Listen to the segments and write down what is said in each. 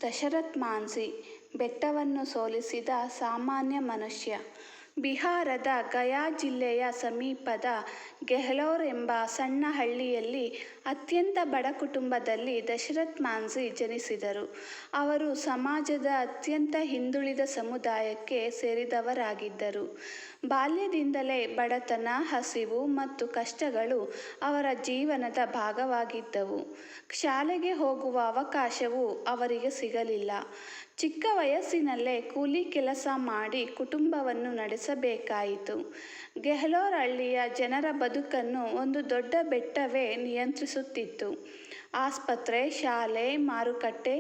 ದಶರಥ್ ಮಾಂಝಿ ಬೆಟ್ಟವನ್ನು ಸೋಲಿಸಿದ ಸಾಮಾನ್ಯ ಮನುಷ್ಯ. ಬಿಹಾರದ ಗಯಾ ಜಿಲ್ಲೆಯ ಸಮೀಪದ ಗೆಹ್ಲೋರ್ ಎಂಬ ಸಣ್ಣ ಹಳ್ಳಿಯಲ್ಲಿ ಅತ್ಯಂತ ಬಡ ಕುಟುಂಬದಲ್ಲಿ ದಶರಥ್ ಮಾಂಝಿ ಜನಿಸಿದರು. ಅವರು ಸಮಾಜದ ಅತ್ಯಂತ ಹಿಂದುಳಿದ ಸಮುದಾಯಕ್ಕೆ ಸೇರಿದವರಾಗಿದ್ದರು. ಬಾಲ್ಯದಿಂದಲೇ ಬಡತನ, ಹಸಿವು ಮತ್ತು ಕಷ್ಟಗಳು ಅವರ ಜೀವನದ ಭಾಗವಾಗಿದ್ದವು. ಶಾಲೆಗೆ ಹೋಗುವ ಅವಕಾಶವೂ ಅವರಿಗೆ ಸಿಗಲಿಲ್ಲ. ಚಿಕ್ಕ ವಯಸ್ಸಿನಲ್ಲೇ ಕೂಲಿ ಕೆಲಸ ಮಾಡಿ ಕುಟುಂಬವನ್ನು ನಡೆಸಬೇಕಾಯಿತು. ಗೆಹ್ಲೋರ್ ಹಳ್ಳಿಯ ಜನರ ಬದುಕನ್ನು ಒಂದು ದೊಡ್ಡ ಬೆಟ್ಟವೇ ನಿಯಂತ್ರಿಸುತ್ತಿತ್ತು. ಆಸ್ಪತ್ರೆ, ಶಾಲೆ, ಮಾರುಕಟ್ಟೆ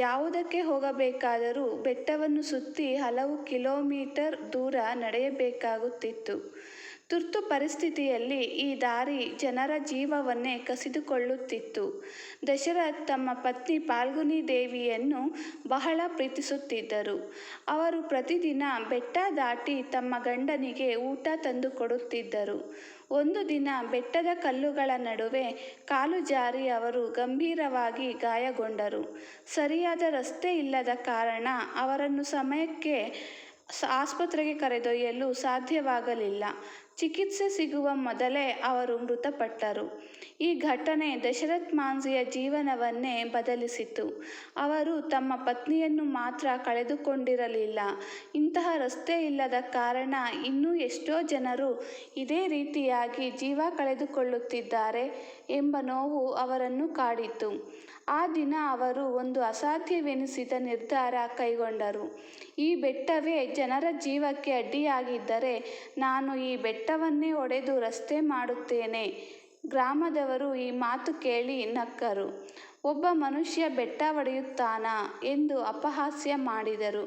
ಯಾವುದಕ್ಕೆ ಹೋಗಬೇಕಾದರೂ ಬೆಟ್ಟವನ್ನು ಸುತ್ತಿ ಹಲವು ಕಿಲೋಮೀಟರ್ ದೂರ ನಡೆಯಬೇಕಾಗುತ್ತಿತ್ತು. ತುರ್ತು ಪರಿಸ್ಥಿತಿಯಲ್ಲಿ ಈ ದಾರಿ ಜನರ ಜೀವವನ್ನೇ ಕಸಿದುಕೊಳ್ಳುತ್ತಿತ್ತು. ದಶರಥ್ ತಮ್ಮ ಪತ್ನಿ ಫಾಲ್ಗುನಿ ದೇವಿಯನ್ನು ಬಹಳ ಪ್ರೀತಿಸುತ್ತಿದ್ದರು. ಅವರು ಪ್ರತಿದಿನ ಬೆಟ್ಟ ದಾಟಿ ತಮ್ಮ ಗಂಡನಿಗೆ ಊಟ ತಂದುಕೊಡುತ್ತಿದ್ದರು. ಒಂದು ದಿನ ಬೆಟ್ಟದ ಕಲ್ಲುಗಳ ನಡುವೆ ಕಾಲು ಜಾರಿ ಅವರು ಗಂಭೀರವಾಗಿ ಗಾಯಗೊಂಡರು. ಸರಿಯಾದ ರಸ್ತೆ ಇಲ್ಲದ ಕಾರಣ ಅವರನ್ನು ಸಮಯಕ್ಕೆ ಆಸ್ಪತ್ರೆಗೆ ಕರೆದೊಯ್ಯಲು ಸಾಧ್ಯವಾಗಲಿಲ್ಲ. ಚಿಕಿತ್ಸೆ ಸಿಗುವ ಮೊದಲೇ ಅವರು ಮೃತಪಟ್ಟರು. ಈ ಘಟನೆ ದಶರಥ್ ಮಾಂಝಿಯ ಜೀವನವನ್ನೇ ಬದಲಿಸಿತು. ಅವರು ತಮ್ಮ ಪತ್ನಿಯನ್ನು ಮಾತ್ರ ಕಳೆದುಕೊಂಡಿರಲಿಲ್ಲ, ಇಂತಹ ರಸ್ತೆ ಇಲ್ಲದ ಕಾರಣ ಇನ್ನೂ ಎಷ್ಟೋ ಜನರು ಇದೇ ರೀತಿಯಾಗಿ ಜೀವ ಕಳೆದುಕೊಳ್ಳುತ್ತಿದ್ದಾರೆ ಎಂಬ ನೋವು ಅವರನ್ನು ಕಾಡಿತು. ಆ ದಿನ ಅವರು ಒಂದು ಅಸಾಧ್ಯವೆನಿಸಿದ ನಿರ್ಧಾರ ಕೈಗೊಂಡರು. ಈ ಬೆಟ್ಟವೇ ಜನರ ಜೀವಕ್ಕೆ ಅಡ್ಡಿಯಾಗಿದ್ದರೆ ನಾನು ಈ ಬೆಟ್ಟವನ್ನೇ ಒಡೆದು ರಸ್ತೆ ಮಾಡುತ್ತೇನೆ. ಗ್ರಾಮದವರು ಈ ಮಾತು ಕೇಳಿ ನಕ್ಕರು. ಒಬ್ಬ ಮನುಷ್ಯ ಬೆಟ್ಟ ಒಡೆಯುತ್ತಾನಾ ಎಂದು ಅಪಹಾಸ್ಯ ಮಾಡಿದರು.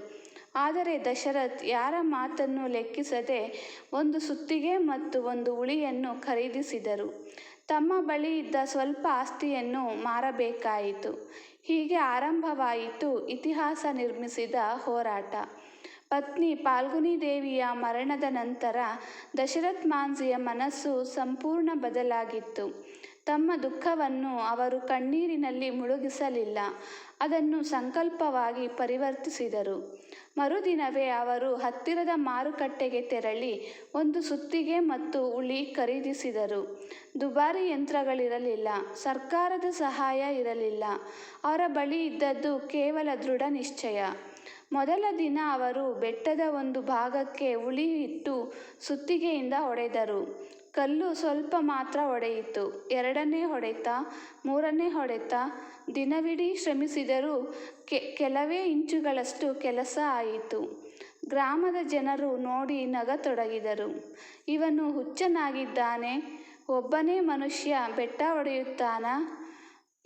ಆದರೆ ದಶರಥ್ ಯಾರ ಮಾತನ್ನು ಲೆಕ್ಕಿಸದೆ ಒಂದು ಸುತ್ತಿಗೆ ಮತ್ತು ಒಂದು ಉಳಿಯನ್ನು ಖರೀದಿಸಿದರು. ತಮ್ಮ ಬಳಿ ಇದ್ದ ಸ್ವಲ್ಪ ಆಸ್ತಿಯನ್ನು ಮಾರಬೇಕಾಯಿತು. ಹೀಗೆ ಆರಂಭವಾಯಿತು ಇತಿಹಾಸ ನಿರ್ಮಿಸಿದ ಹೋರಾಟ. ಪತ್ನಿ ಫಾಲ್ಗುನಿ ದೇವಿಯ ಮರಣದ ನಂತರ ದಶರಥ್ ಮಾಂಝಿಯ ಮನಸ್ಸು ಸಂಪೂರ್ಣ ಬದಲಾಗಿತ್ತು. ತಮ್ಮ ದುಃಖವನ್ನು ಅವರು ಕಣ್ಣೀರಿನಲ್ಲಿ ಮುಳುಗಿಸಲಿಲ್ಲ, ಅದನ್ನು ಸಂಕಲ್ಪವಾಗಿ ಪರಿವರ್ತಿಸಿದರು. ಮರುದಿನವೇ ಅವರು ಹತ್ತಿರದ ಮಾರುಕಟ್ಟೆಗೆ ತೆರಳಿ ಒಂದು ಸುತ್ತಿಗೆ ಮತ್ತು ಉಳಿ ಖರೀದಿಸಿದರು. ದುಬಾರಿ ಯಂತ್ರಗಳಿರಲಿಲ್ಲ, ಸರ್ಕಾರದ ಸಹಾಯ ಇರಲಿಲ್ಲ. ಅವರ ಬಳಿ ಇದ್ದದ್ದು ಕೇವಲ ದೃಢ ನಿಶ್ಚಯ. ಮೊದಲ ದಿನ ಅವರು ಬೆಟ್ಟದ ಒಂದು ಭಾಗಕ್ಕೆ ಉಳಿ ಇಟ್ಟು ಸುತ್ತಿಗೆಯಿಂದ ಹೊಡೆದರು. ಕಲ್ಲು ಸ್ವಲ್ಪ ಮಾತ್ರ ಒಡೆಯಿತು. ಎರಡನೇ ಹೊಡೆತ, ಮೂರನೇ ಹೊಡೆತ. ದಿನವಿಡೀ ಶ್ರಮಿಸಿದರೂ ಕೆಲವೇ ಇಂಚುಗಳಷ್ಟು ಕೆಲಸ ಆಯಿತು. ಗ್ರಾಮದ ಜನರು ನೋಡಿ ನಗತೊಡಗಿದರು. ಇವನು ಹುಚ್ಚನಾಗಿದ್ದಾನೆ, ಒಬ್ಬನೇ ಮನುಷ್ಯ ಬೆಟ್ಟ ಒಡೆಯುತ್ತಾನಾ?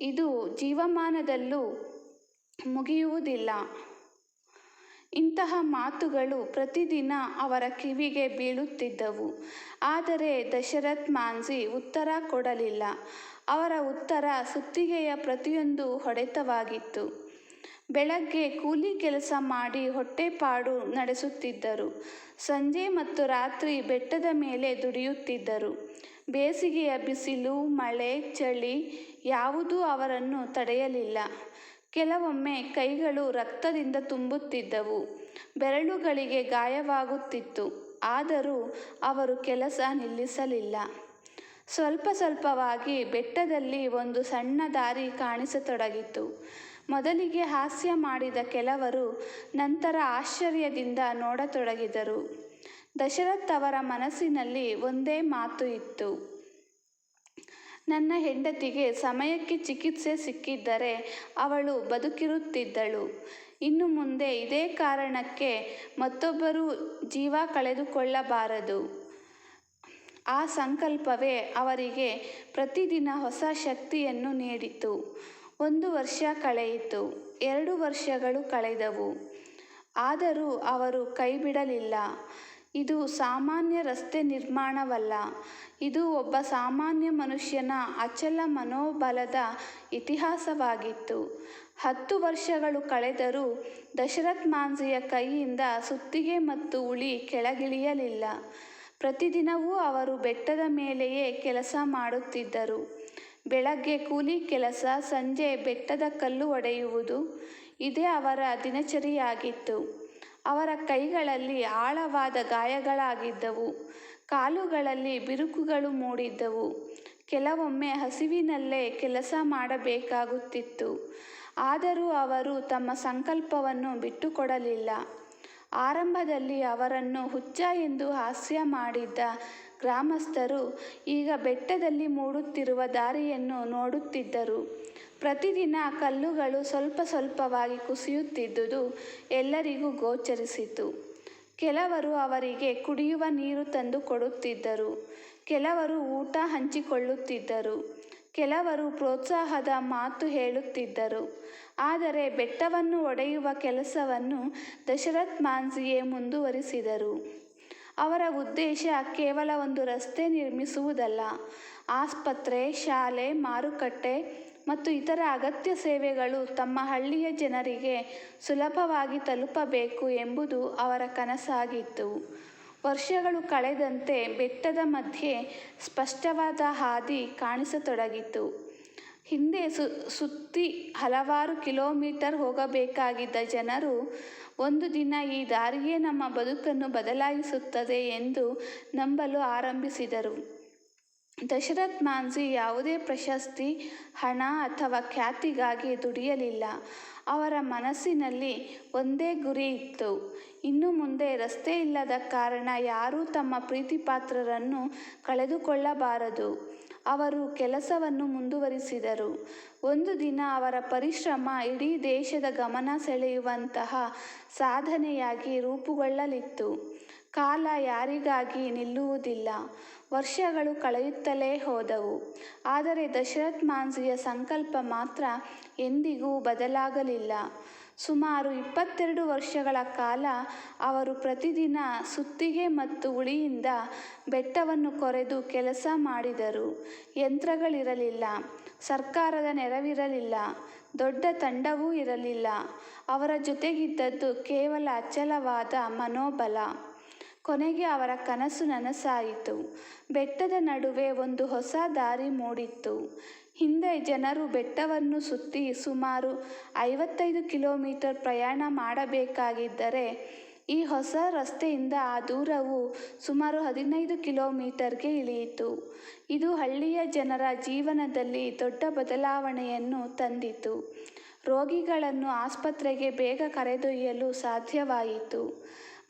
ಇದು ಜೀವಮಾನದಲ್ಲೂ ಮುಗಿಯುವುದಿಲ್ಲ. ಇಂತಹ ಮಾತುಗಳು ಪ್ರತಿದಿನ ಅವರ ಕಿವಿಗೆ ಬೀಳುತ್ತಿದ್ದವು. ಆದರೆ ದಶರಥ್ ಮಾಂಝಿ ಉತ್ತರ ಕೊಡಲಿಲ್ಲ. ಅವರ ಉತ್ತರ ಸುತ್ತಿಗೆಯ ಪ್ರತಿಯೊಂದು ಹೊಡೆತವಾಗಿತ್ತು. ಬೆಳಗ್ಗೆ ಕೂಲಿ ಕೆಲಸ ಮಾಡಿ ಹೊಟ್ಟೆಪಾಡು ನಡೆಸುತ್ತಿದ್ದರು. ಸಂಜೆ ಮತ್ತು ರಾತ್ರಿ ಬೆಟ್ಟದ ಮೇಲೆ ದುಡಿಯುತ್ತಿದ್ದರು. ಬೇಸಿಗೆಯ ಬಿಸಿಲು, ಮಳೆ, ಚಳಿ ಯಾವುದೂ ಅವರನ್ನು ತಡೆಯಲಿಲ್ಲ. ಕೆಲವೊಮ್ಮೆ ಕೈಗಳು ರಕ್ತದಿಂದ ತುಂಬುತ್ತಿದ್ದವು, ಬೆರಳುಗಳಿಗೆ ಗಾಯವಾಗುತ್ತಿತ್ತು. ಆದರೂ ಅವರು ಕೆಲಸ ನಿಲ್ಲಿಸಲಿಲ್ಲ. ಸ್ವಲ್ಪ ಸ್ವಲ್ಪವಾಗಿ ಬೆಟ್ಟದಲ್ಲಿ ಒಂದು ಸಣ್ಣ ದಾರಿ ಕಾಣಿಸತೊಡಗಿತು. ಮೊದಲಿಗೆ ಹಾಸ್ಯ ಮಾಡಿದ ಕೆಲವರು ನಂತರ ಆಶ್ಚರ್ಯದಿಂದ ನೋಡತೊಡಗಿದರು. ದಶರಥ್ ಅವರ ಮನಸ್ಸಿನಲ್ಲಿ ಒಂದೇ ಮಾತು ಇತ್ತು. ನನ್ನ ಹೆಂಡತಿಗೆ ಸಮಯಕ್ಕೆ ಚಿಕಿತ್ಸೆ ಸಿಕ್ಕಿದ್ದರೆ ಅವಳು ಬದುಕಿರುತ್ತಿದ್ದಳು. ಇನ್ನು ಮುಂದೆ ಇದೇ ಕಾರಣಕ್ಕೆ ಮತ್ತೊಬ್ಬರು ಜೀವ ಕಳೆದುಕೊಳ್ಳಬಾರದು. ಆ ಸಂಕಲ್ಪವೇ ಅವರಿಗೆ ಪ್ರತಿದಿನ ಹೊಸ ಶಕ್ತಿಯನ್ನು ನೀಡಿತು. 1 ವರ್ಷ ಕಳೆಯಿತು, 2 ವರ್ಷಗಳು ಕಳೆದವು. ಆದರೂ ಅವರು ಕೈಬಿಡಲಿಲ್ಲ. ಇದು ಸಾಮಾನ್ಯ ರಸ್ತೆ ನಿರ್ಮಾಣವಲ್ಲ, ಇದು ಒಬ್ಬ ಸಾಮಾನ್ಯ ಮನುಷ್ಯನ ಅಚಲ ಮನೋಬಲದ ಇತಿಹಾಸವಾಗಿತ್ತು. 10 ವರ್ಷಗಳು ಕಳೆದರೂ ದಶರಥ್ ಮಾಂಝಿಯ ಕೈಯಿಂದ ಸುತ್ತಿಗೆ ಮತ್ತು ಉಳಿ ಕೆಳಗಿಳಿಯಲಿಲ್ಲ. ಪ್ರತಿದಿನವೂ ಅವರು ಬೆಟ್ಟದ ಮೇಲೆಯೇ ಕೆಲಸ ಮಾಡುತ್ತಿದ್ದರು. ಬೆಳಗ್ಗೆ ಕೂಲಿ ಕೆಲಸ, ಸಂಜೆ ಬೆಟ್ಟದ ಕಲ್ಲು ಒಡೆಯುವುದು. ಇದೇ ಅವರ ದಿನಚರಿಯಾಗಿತ್ತು. ಅವರ ಕೈಗಳಲ್ಲಿ ಆಳವಾದ ಗಾಯಗಳಾಗಿದ್ದವು, ಕಾಲುಗಳಲ್ಲಿ ಬಿರುಕುಗಳು ಮೂಡಿದ್ದವು. ಕೆಲವೊಮ್ಮೆ ಹಸಿವಿನಲ್ಲೇ ಕೆಲಸ ಮಾಡಬೇಕಾಗುತ್ತಿತ್ತು. ಆದರೂ ಅವರು ತಮ್ಮ ಸಂಕಲ್ಪವನ್ನು ಬಿಟ್ಟುಕೊಡಲಿಲ್ಲ. ಆರಂಭದಲ್ಲಿ ಅವರನ್ನು ಹುಚ್ಚ ಎಂದು ಹಾಸ್ಯ ಮಾಡಿದ್ದ ಗ್ರಾಮಸ್ಥರು ಈಗ ಬೆಟ್ಟದಲ್ಲಿ ಮೂಡುತ್ತಿರುವ ದಾರಿಯನ್ನು ನೋಡುತ್ತಿದ್ದರು. ಪ್ರತಿದಿನ ಕಲ್ಲುಗಳು ಸ್ವಲ್ಪ ಸ್ವಲ್ಪವಾಗಿ ಕುಸಿಯುತ್ತಿದ್ದುದು ಎಲ್ಲರಿಗೂ ಗೋಚರಿಸಿತು. ಕೆಲವರು ಅವರಿಗೆ ಕುಡಿಯುವ ನೀರು ತಂದು ಕೊಡುತ್ತಿದ್ದರು, ಕೆಲವರು ಊಟ ಹಂಚಿಕೊಳ್ಳುತ್ತಿದ್ದರು, ಕೆಲವರು ಪ್ರೋತ್ಸಾಹದ ಮಾತು ಹೇಳುತ್ತಿದ್ದರು. ಆದರೆ ಬೆಟ್ಟವನ್ನು ಒಡೆಯುವ ಕೆಲಸವನ್ನು ದಶರಥ್ ಮಾಂಝಿಯೇ ಮುಂದುವರಿಸಿದರು. ಅವರ ಉದ್ದೇಶ ಕೇವಲ ಒಂದು ರಸ್ತೆ ನಿರ್ಮಿಸುವುದಲ್ಲ, ಆಸ್ಪತ್ರೆ, ಶಾಲೆ, ಮಾರುಕಟ್ಟೆ ಮತ್ತು ಇತರ ಅಗತ್ಯ ಸೇವೆಗಳು ತಮ್ಮ ಹಳ್ಳಿಯ ಜನರಿಗೆ ಸುಲಭವಾಗಿ ತಲುಪಬೇಕು ಎಂಬುದು ಅವರ ಕನಸಾಗಿತ್ತು. ವರ್ಷಗಳು ಕಳೆದಂತೆ ಬೆಟ್ಟದ ಮಧ್ಯೆ ಸ್ಪಷ್ಟವಾದ ಹಾದಿ ಕಾಣಿಸತೊಡಗಿತು. ಹಿಂದೆ ಸುತ್ತಿ ಹಲವಾರು ಕಿಲೋಮೀಟರ್ ಹೋಗಬೇಕಾಗಿದ್ದ ಜನರು ಒಂದು ದಿನ ಈ ದಾರಿಯೇ ನಮ್ಮ ಬದುಕನ್ನು ಬದಲಾಯಿಸುತ್ತದೆ ಎಂದು ನಂಬಲು ಆರಂಭಿಸಿದರು. ದಶರಥ್ ಮಾಂಝಿ ಯಾವುದೇ ಪ್ರಶಸ್ತಿ, ಹಣ ಅಥವಾ ಖ್ಯಾತಿಗಾಗಿ ದುಡಿಯಲಿಲ್ಲ. ಅವರ ಮನಸ್ಸಿನಲ್ಲಿ ಒಂದೇ ಗುರಿ ಇತ್ತು: ಇನ್ನು ಮುಂದೆ ರಸ್ತೆ ಇಲ್ಲದ ಕಾರಣ ಯಾರೂ ತಮ್ಮ ಪ್ರೀತಿಪಾತ್ರರನ್ನು ಕಳೆದುಕೊಳ್ಳಬಾರದು. ಅವರು ಕೆಲಸವನ್ನು ಮುಂದುವರಿಸಿದರು. ಒಂದು ದಿನ ಅವರ ಪರಿಶ್ರಮ ಇಡೀ ದೇಶದ ಗಮನ ಸೆಳೆಯುವಂತಹ ಸಾಧನೆಯಾಗಿ ರೂಪುಗೊಳ್ಳಲಿತ್ತು. ಕಾಲ ಯಾರಿಗಾಗಿ ನಿಲ್ಲುವುದಿಲ್ಲ. ವರ್ಷಗಳು ಕಳೆಯುತ್ತಲೇ ಹೋದವು, ಆದರೆ ದಶರಥ್ ಮಾಂಝಿಯ ಸಂಕಲ್ಪ ಮಾತ್ರ ಎಂದಿಗೂ ಬದಲಾಗಲಿಲ್ಲ. ಸುಮಾರು 22 ವರ್ಷಗಳ ಕಾಲ ಅವರು ಪ್ರತಿದಿನ ಸುತ್ತಿಗೆ ಮತ್ತು ಉಳಿಯಿಂದ ಬೆಟ್ಟವನ್ನು ಕೊರೆದು ಕೆಲಸ ಮಾಡಿದರು. ಯಂತ್ರಗಳಿರಲಿಲ್ಲ, ಸರ್ಕಾರದ ನೆರವಿರಲಿಲ್ಲ, ದೊಡ್ಡ ತಂಡವೂ ಇರಲಿಲ್ಲ. ಅವರ ಜೊತೆಗಿದ್ದದ್ದು ಕೇವಲ ಅಚಲವಾದ ಮನೋಬಲ. ಕೊನೆಗೆ ಅವರ ಕನಸು ನನಸಾಯಿತು. ಬೆಟ್ಟದ ನಡುವೆ ಒಂದು ಹೊಸ ದಾರಿ ಮೂಡಿತ್ತು. ಹಿಂದೆ ಜನರು ಬೆಟ್ಟವನ್ನು ಸುತ್ತಿ ಸುಮಾರು 55 ಕಿಲೋಮೀಟರ್ ಪ್ರಯಾಣ ಮಾಡಬೇಕಾಗಿದ್ದರೆ, ಈ ಹೊಸ ರಸ್ತೆಯಿಂದ ಆ ದೂರವು ಸುಮಾರು 15 ಕಿಲೋಮೀಟರ್ಗೆ ಇಳಿಯಿತು. ಇದು ಹಳ್ಳಿಯ ಜನರ ಜೀವನದಲ್ಲಿ ದೊಡ್ಡ ಬದಲಾವಣೆಯನ್ನು ತಂದಿತು. ರೋಗಿಗಳನ್ನು ಆಸ್ಪತ್ರೆಗೆ ಬೇಗ ಕರೆದೊಯ್ಯಲು ಸಾಧ್ಯವಾಯಿತು.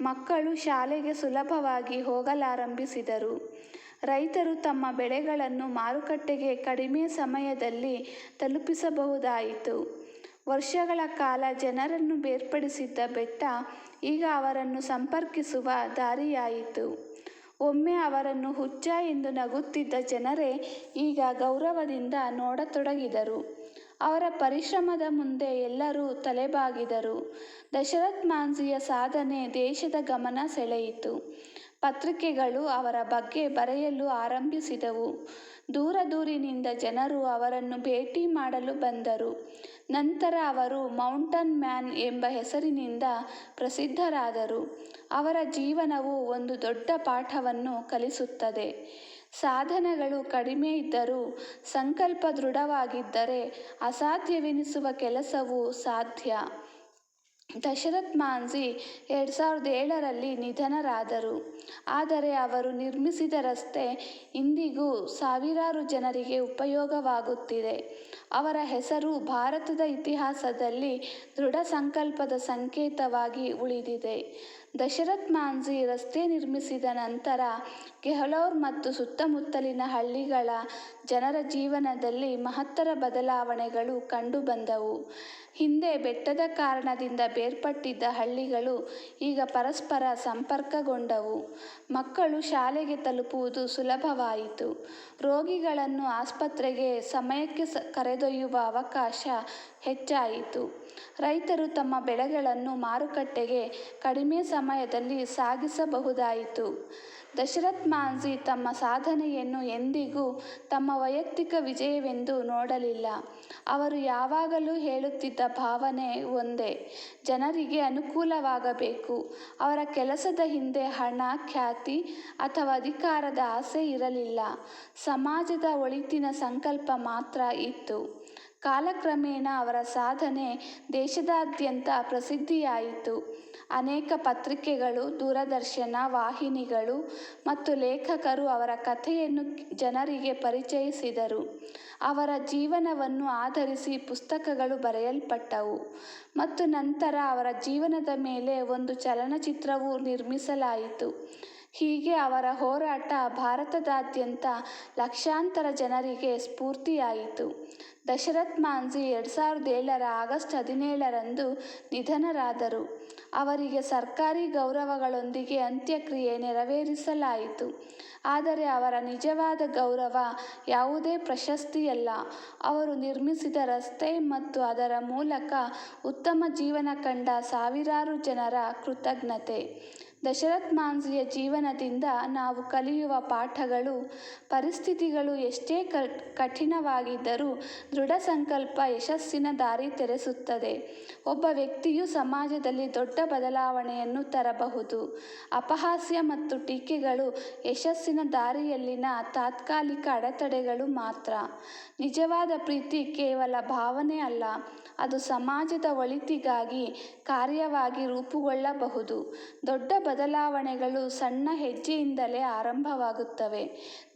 ಮಕ್ಕಳು ಶಾಲೆಗೆ ಸುಲಭವಾಗಿ ಹೋಗಲಾರಂಭಿಸಿದರು. ರೈತರು ತಮ್ಮ ಬೆಳೆಗಳನ್ನು ಮಾರುಕಟ್ಟೆಗೆ ಕಡಿಮೆ ಸಮಯದಲ್ಲಿ ತಲುಪಿಸಬಹುದಾಯಿತು. ವರ್ಷಗಳ ಕಾಲ ಜನರನ್ನು ಬೇರ್ಪಡಿಸಿದ್ದ ಬೆಟ್ಟ ಈಗ ಅವರನ್ನು ಸಂಪರ್ಕಿಸುವ ದಾರಿಯಾಯಿತು. ಒಮ್ಮೆ ಅವರನ್ನು ಹುಚ್ಚ ಎಂದು ನಗುತ್ತಿದ್ದ ಜನರೇ ಈಗ ಗೌರವದಿಂದ ನೋಡತೊಡಗಿದರು. ಅವರ ಪರಿಶ್ರಮದ ಮುಂದೆ ಎಲ್ಲರೂ ತಲೆಬಾಗಿದರು. ದಶರಥ್ ಮಾಂಝಿಯ ಸಾಧನೆ ದೇಶದ ಗಮನ ಸೆಳೆಯಿತು. ಪತ್ರಿಕೆಗಳು ಅವರ ಬಗ್ಗೆ ಬರೆಯಲು ಆರಂಭಿಸಿದವು. ದೂರದೂರಿನಿಂದ ಜನರು ಅವರನ್ನು ಭೇಟಿ ಮಾಡಲು ಬಂದರು. ನಂತರ ಅವರು ಮೌಂಟನ್ ಮ್ಯಾನ್ ಎಂಬ ಹೆಸರಿನಿಂದ ಪ್ರಸಿದ್ಧರಾದರು. ಅವರ ಜೀವನವು ಒಂದು ದೊಡ್ಡ ಪಾಠವನ್ನು ಕಲಿಸುತ್ತದೆ: ಸಾಧನಗಳು ಕಡಿಮೆ ಇದ್ದರೂ ಸಂಕಲ್ಪ ದೃಢವಾಗಿದ್ದರೆ ಅಸಾಧ್ಯವೆನಿಸುವ ಕೆಲಸವು ಸಾಧ್ಯ. ದಶರಥ್ ಮಾಂಝಿ 2007ರಲ್ಲಿ ನಿಧನರಾದರು. ಆದರೆ ಅವರು ನಿರ್ಮಿಸಿದ ರಸ್ತೆ ಇಂದಿಗೂ ಸಾವಿರಾರು ಜನರಿಗೆ ಉಪಯೋಗವಾಗುತ್ತಿದೆ. ಅವರ ಹೆಸರು ಭಾರತದ ಇತಿಹಾಸದಲ್ಲಿ ದೃಢ ಸಂಕಲ್ಪದ ಸಂಕೇತವಾಗಿ ಉಳಿದಿದೆ. ದಶರಥ್ ಮಾಂಝಿ ರಸ್ತೆ ನಿರ್ಮಿಸಿದ ನಂತರ ಗೆಹ್ಲೋರ್ ಮತ್ತು ಸುತ್ತಮುತ್ತಲಿನ ಹಳ್ಳಿಗಳ ಜನರ ಜೀವನದಲ್ಲಿ ಮಹತ್ತರ ಬದಲಾವಣೆಗಳು ಕಂಡುಬಂದವು. ಹಿಂದೆ ಬೆಟ್ಟದ ಕಾರಣದಿಂದ ಬೇರ್ಪಟ್ಟಿದ್ದ ಹಳ್ಳಿಗಳು ಈಗ ಪರಸ್ಪರ ಸಂಪರ್ಕಗೊಂಡವು. ಮಕ್ಕಳು ಶಾಲೆಗೆ ತಲುಪುವುದು ಸುಲಭವಾಯಿತು. ರೋಗಿಗಳನ್ನು ಆಸ್ಪತ್ರೆಗೆ ಸಮಯಕ್ಕೆ ಕರೆದೊಯ್ಯುವ ಅವಕಾಶ ಹೆಚ್ಚಾಯಿತು. ರೈತರು ತಮ್ಮ ಬೆಳೆಗಳನ್ನು ಮಾರುಕಟ್ಟೆಗೆ ಕಡಿಮೆ ಸಮಯದಲ್ಲಿ ಸಾಗಿಸಬಹುದಾಯಿತು. ದಶರಥ್ ಮಾಂಝಿ ತಮ್ಮ ಸಾಧನೆಯನ್ನು ಎಂದಿಗೂ ತಮ್ಮ ವೈಯಕ್ತಿಕ ವಿಜಯವೆಂದು ನೋಡಲಿಲ್ಲ. ಅವರು ಯಾವಾಗಲೂ ಹೇಳುತ್ತಿದ್ದ ಭಾವನೆ ಒಂದೇ: ಜನರಿಗೆ ಅನುಕೂಲವಾಗಬೇಕು. ಅವರ ಕೆಲಸದ ಹಿಂದೆ ಹಣ, ಖ್ಯಾತಿ ಅಥವಾ ಅಧಿಕಾರದ ಆಸೆ ಇರಲಿಲ್ಲ. ಸಮಾಜದ ಒಳಿತಿನ ಸಂಕಲ್ಪ ಮಾತ್ರ ಇತ್ತು. ಕಾಲಕ್ರಮೇಣ ಅವರ ಸಾಧನೆ ದೇಶದಾದ್ಯಂತ ಪ್ರಸಿದ್ಧಿಯಾಯಿತು. ಅನೇಕ ಪತ್ರಿಕೆಗಳು, ದೂರದರ್ಶನ ವಾಹಿನಿಗಳು ಮತ್ತು ಲೇಖಕರು ಅವರ ಕಥೆಯನ್ನು ಜನರಿಗೆ ಪರಿಚಯಿಸಿದರು. ಅವರ ಜೀವನವನ್ನು ಆಧರಿಸಿ ಪುಸ್ತಕಗಳು ಬರೆಯಲ್ಪಟ್ಟವು ಮತ್ತು ನಂತರ ಅವರ ಜೀವನದ ಮೇಲೆ ಒಂದು ಚಲನಚಿತ್ರವೂ ನಿರ್ಮಿಸಲಾಯಿತು. ಹೀಗೆ ಅವರ ಹೋರಾಟ ಭಾರತದಾದ್ಯಂತ ಲಕ್ಷಾಂತರ ಜನರಿಗೆ ಸ್ಫೂರ್ತಿಯಾಯಿತು. ದಶರಥ್ ಮಾಂಝಿ 2007 ಆಗಸ್ಟ್ 17ರಂದು ನಿಧನರಾದರು. ಅವರಿಗೆ ಸರ್ಕಾರಿ ಗೌರವಗಳೊಂದಿಗೆ ಅಂತ್ಯಕ್ರಿಯೆ ನೆರವೇರಿಸಲಾಯಿತು. ಆದರೆ ಅವರ ನಿಜವಾದ ಗೌರವ ಯಾವುದೇ ಪ್ರಶಸ್ತಿಯಲ್ಲ, ಅವರು ನಿರ್ಮಿಸಿದ ರಸ್ತೆ ಮತ್ತು ಅದರ ಮೂಲಕ ಉತ್ತಮ ಜೀವನ ಕಂಡ ಸಾವಿರಾರು ಜನರ ಕೃತಜ್ಞತೆ. ದಶರಥ್ ಮಾಂಝಿಯ ಜೀವನದಿಂದ ನಾವು ಕಲಿಯುವ ಪಾಠಗಳು: ಪರಿಸ್ಥಿತಿಗಳು ಎಷ್ಟೇ ಕಠಿಣವಾಗಿದ್ದರೂ ದೃಢ ಸಂಕಲ್ಪ ಯಶಸ್ಸಿನ ದಾರಿ ತೆರೆಸುತ್ತದೆ. ಒಬ್ಬ ವ್ಯಕ್ತಿಯು ಸಮಾಜದಲ್ಲಿ ದೊಡ್ಡ ಬದಲಾವಣೆಯನ್ನು ತರಬಹುದು. ಅಪಹಾಸ್ಯ ಮತ್ತು ಟೀಕೆಗಳು ಯಶಸ್ಸಿನ ದಾರಿಯಲ್ಲಿನ ತಾತ್ಕಾಲಿಕ ಅಡೆತಡೆಗಳು ಮಾತ್ರ. ನಿಜವಾದ ಪ್ರೀತಿ ಕೇವಲ ಭಾವನೆ ಅಲ್ಲ, ಅದು ಸಮಾಜದ ಒಳಿತಿಗಾಗಿ ಕಾರ್ಯವಾಗಿ ರೂಪುಗೊಳ್ಳಬಹುದು. ದೊಡ್ಡ ಬದಲಾವಣೆಗಳು ಸಣ್ಣ ಹೆಜ್ಜೆಯಿಂದಲೇ ಆರಂಭವಾಗುತ್ತವೆ.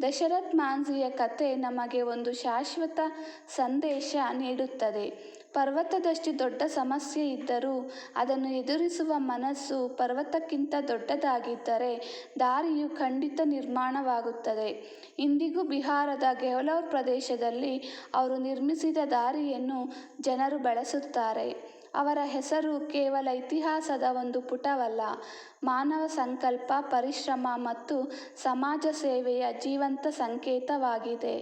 ದಶರಥ್ ಮಾಂಝಿಯ ಕಥೆ ನಮಗೆ ಒಂದು ಶಾಶ್ವತ ಸಂದೇಶ ನೀಡುತ್ತದೆ. ಪರ್ವತದಷ್ಟು ದೊಡ್ಡ ಸಮಸ್ಯೆ ಇದ್ದರೂ ಅದನ್ನು ಎದುರಿಸುವ ಮನಸ್ಸು ಪರ್ವತಕ್ಕಿಂತ ದೊಡ್ಡದಾಗಿದ್ದರೆ ದಾರಿಯು ಖಂಡಿತ ನಿರ್ಮಾಣವಾಗುತ್ತದೆ. ಇಂದಿಗೂ ಬಿಹಾರದ ಗೆಹ್ಲೋರ್ ಪ್ರದೇಶದಲ್ಲಿ ಅವರು ನಿರ್ಮಿಸಿದ ದಾರಿಯನ್ನು ಜನರು ಬಳಸುತ್ತಾರೆ. ಅವರ ಹೆಸರು ಕೇವಲ ಇತಿಹಾಸದ ಒಂದು ಪುಟವಲ್ಲ, ಮಾನವ ಸಂಕಲ್ಪ, ಪರಿಶ್ರಮ ಮತ್ತು ಸಮಾಜ ಸೇವೆಯ ಜೀವಂತ ಸಂಕೇತವಾಗಿದೆ.